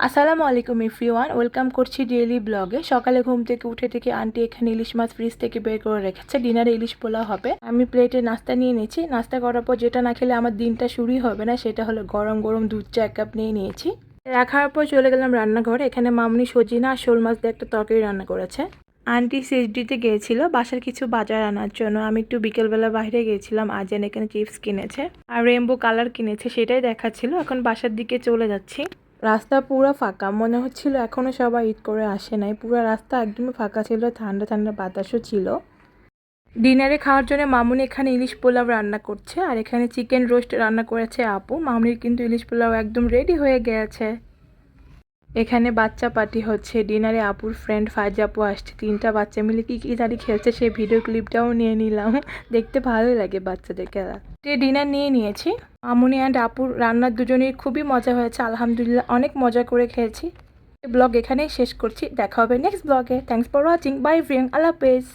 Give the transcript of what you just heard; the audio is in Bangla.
আসসালামু আলাইকুম এভরিওয়ান, ওয়েলকাম করছি ডেইলি ব্লগে। সকালে ঘুম থেকে উঠে থেকে আন্টি এখানে ইলিশ মাছ ফ্রিজ থেকে বের করে রেখেছে। ডিনারে ইলিশ পোলাও হবে। আমি প্লেটে নাস্তা নিয়ে নিয়েছি। নাস্তা করার পর যেটা না খেলে আমার দিনটা শুরুই হবে না, সেটা হলো গরম গরম দুধ চা 1 কাপ নিয়ে নিয়েছি। রাখার পর চলে গেলাম রান্নাঘরে। এখানে মামনি সজিনা আর শোল মাছ দিয়ে একটা তরকারি রান্না করেছে। আন্টি সিএসডিতে গিয়েছিল বাসার কিছু বাজার আনার জন্য। আমি একটু বিকেলবেলা বাইরে গিয়েছিলাম। আজান এখানে চিপস কিনেছে আর রেইনবো কালার কিনেছে, সেটাই দেখাচ্ছিল। এখন বাসার দিকে চলে যাচ্ছি। রাস্তা পুরো ফাঁকা, মনে হচ্ছিল এখনো সবাই ঈদ করে আসে নাই। পুরো রাস্তা একদমই ফাঁকা ছিল, ঠান্ডা ঠান্ডা বাতাসও ছিল। ডিনারে খাওয়ার জন্য মামুনি এখানে ইলিশ পোলাও রান্না করছে আর এখানে চিকেন রোস্ট রান্না করেছে আপু। মামুনির কিন্তু ইলিশ পোলাও একদম রেডি হয়ে গেছে। এখানে বাচ্চা পার্টি হচ্ছে। ডিনারে আপুর ফ্রেন্ড ফাইজ আপু আসছে। 3টা বাচ্চা মিলে কি কি জানি খেলছে, সেই ভিডিও ক্লিপটাও নিয়ে নিলাম। দেখতে ভালোই লাগে বাচ্চাদের খেলা। ডিনার নিয়ে নিয়েছি। মামুনি অ্যান্ড আপুর রান্নার দুজনেই খুবই মজা হয়েছে, আলহামদুলিল্লাহ অনেক মজা করে খেয়েছি। ব্লগ এখানেই শেষ করছি, দেখা হবে নেক্সট ব্লগে। Thanks for watching, bye friend, আল্লাহ হাফেজ।